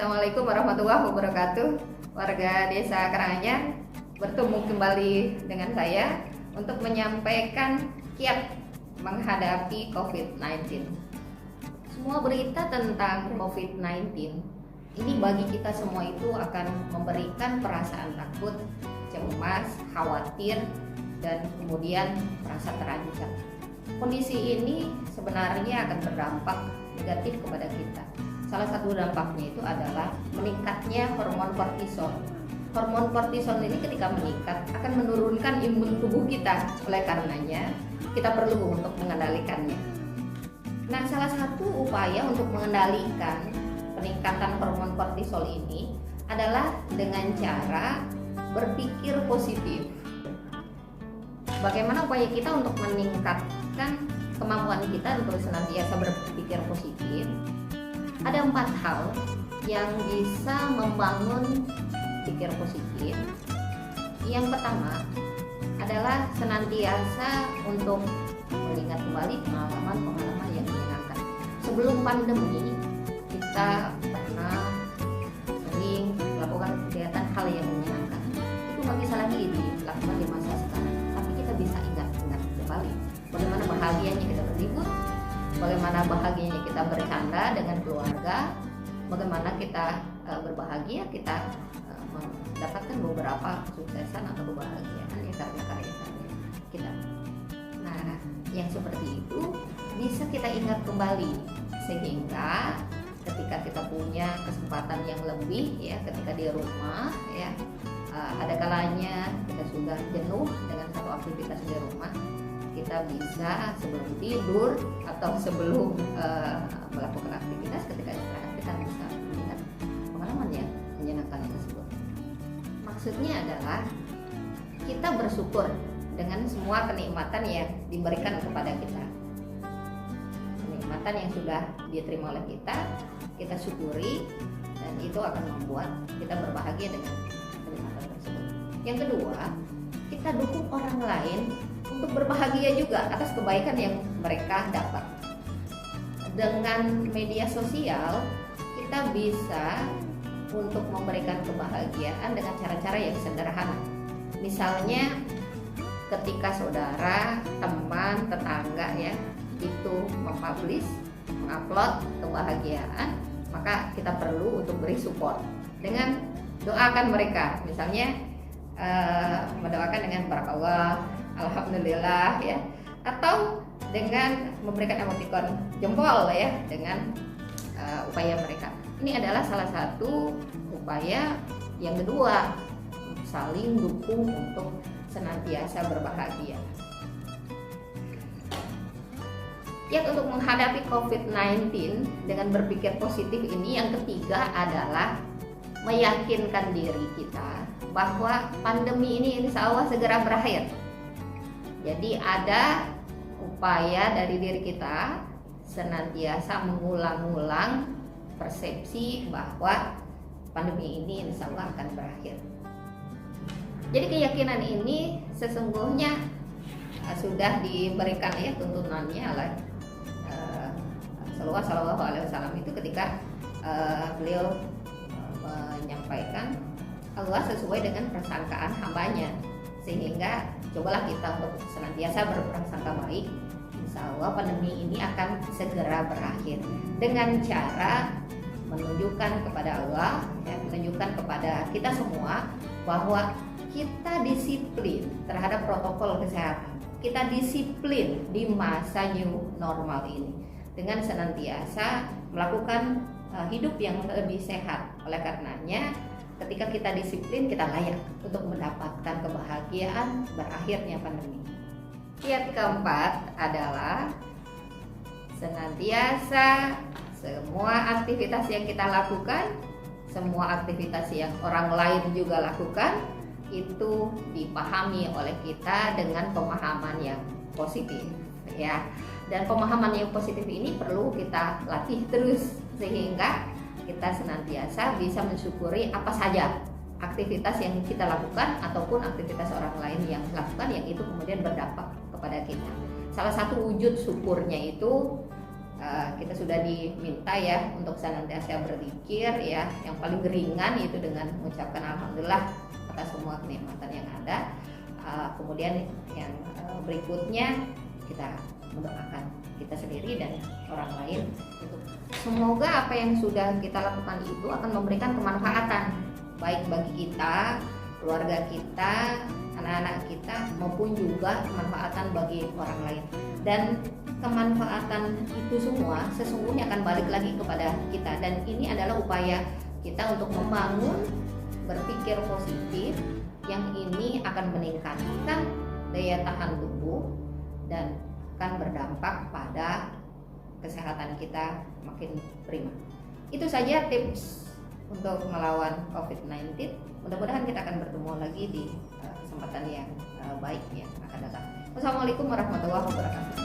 Assalamualaikum warahmatullahi wabarakatuh. Warga Desa Karanganyar, bertemu kembali dengan saya untuk menyampaikan kiat menghadapi COVID-19. Semua berita tentang COVID-19 ini bagi kita semua itu akan memberikan perasaan takut, cemas, khawatir, dan kemudian merasa terancam. Kondisi ini sebenarnya akan berdampak negatif kepada kita. Salah satu dampaknya itu adalah meningkatnya hormon kortisol. Hormon kortisol ini ketika meningkat akan menurunkan imun tubuh kita. Oleh karenanya kita perlu untuk mengendalikannya. Nah, salah satu upaya untuk mengendalikan peningkatan hormon kortisol ini adalah dengan cara berpikir positif. Bagaimana upaya kita untuk meningkatkan kemampuan kita untuk senantiasa berpikir positif? Ada 4 hal yang bisa membangun pikir positif. Yang pertama adalah senantiasa untuk mengingat kembali pengalaman-pengalaman yang menyenangkan. Sebelum pandemi, kita pernah sering melakukan kegiatan hal yang menyenangkan. Itu nggak bisa lagi dilakukan di masa sekarang, tapi kita bisa ingat-ingat kembali bagaimana bahagianya kita berlibur, bagaimana bahagianya kita bercanda dengan keluarga, bagaimana kita berbahagia kita mendapatkan beberapa kesuksesan atau kebahagiaan ya karena karya-karya kita. Nah, yang seperti itu bisa kita ingat kembali sehingga ketika kita punya kesempatan yang lebih ya ketika di rumah ya ada kalanya kita sudah jenuh dengan satu aktivitas di rumah, kita bisa sebelum tidur atau sebelum melakukan aktivitas ketika istirahat kita bisa melihat pengalaman yang menyenangkan tersebut. Maksudnya adalah kita bersyukur dengan semua kenikmatan yang diberikan kepada kita. Kenikmatan yang sudah diterima oleh kita syukuri, dan itu akan membuat kita berbahagia dengan kenikmatan tersebut. Yang kedua, kita dukung orang lain untuk berbahagia juga atas kebaikan yang mereka dapat. Dengan media sosial, kita bisa untuk memberikan kebahagiaan dengan cara-cara yang sederhana. Misalnya ketika saudara, teman, tetangga ya itu mempublish, mengupload kebahagiaan, maka kita perlu untuk beri support dengan doakan mereka. Misalnya mendoakan dengan barakallah, alhamdulillah ya, atau dengan memberikan emoticon jempol ya dengan upaya mereka. Ini adalah salah satu upaya yang kedua, saling dukung untuk senantiasa berbahagia. Ya, untuk menghadapi COVID-19 dengan berpikir positif ini, yang ketiga adalah meyakinkan diri kita bahwa pandemi ini insya Allah segera berakhir. Jadi ada upaya dari diri kita senantiasa mengulang-ulang persepsi bahwa pandemi ini insya Allah akan berakhir. Jadi keyakinan ini sesungguhnya sudah diberikan ya tuntunannya oleh Rasulullah Shallallahu Alaihi Wasallam itu ketika beliau menyampaikan Allah sesuai dengan persangkaan hambanya, sehingga cobalah kita untuk senantiasa berprasangka baik. Insya Allah pandemi ini akan segera berakhir dengan cara menunjukkan kepada Allah, ya, menunjukkan kepada kita semua bahwa kita disiplin terhadap protokol kesehatan. Kita disiplin di masa new normal ini dengan senantiasa melakukan hidup yang lebih sehat. Oleh karenanya, ketika kita disiplin, kita layak untuk mendapatkan kebahagiaan berakhirnya pandemi. Kiat keempat adalah senantiasa semua aktivitas yang kita lakukan, semua aktivitas yang orang lain juga lakukan, itu dipahami oleh kita dengan pemahaman yang positif ya. Dan pemahaman yang positif ini perlu kita latih terus sehingga kita senantiasa bisa mensyukuri apa saja aktivitas yang kita lakukan ataupun aktivitas orang lain yang lakukan yang itu kemudian berdampak kepada kita. Salah satu wujud syukurnya itu kita sudah diminta ya untuk senantiasa berzikir ya, yang paling ringan yaitu dengan mengucapkan alhamdulillah atas semua kenikmatan yang ada. Kemudian yang berikutnya kita mendoakan kita sendiri dan orang lain. Semoga apa yang sudah kita lakukan itu akan memberikan kemanfaatan baik bagi kita, keluarga kita, anak-anak kita, maupun juga kemanfaatan bagi orang lain. Dan kemanfaatan itu semua sesungguhnya akan balik lagi kepada kita, dan ini adalah upaya kita untuk membangun berpikir positif yang ini akan meningkatkan daya tahan tubuh dan akan berdampak pada kesehatan kita makin prima. Itu saja tips untuk melawan COVID-19. Mudah-mudahan kita akan bertemu lagi di kesempatan yang baik yang akan datang. Wassalamualaikum warahmatullahi wabarakatuh.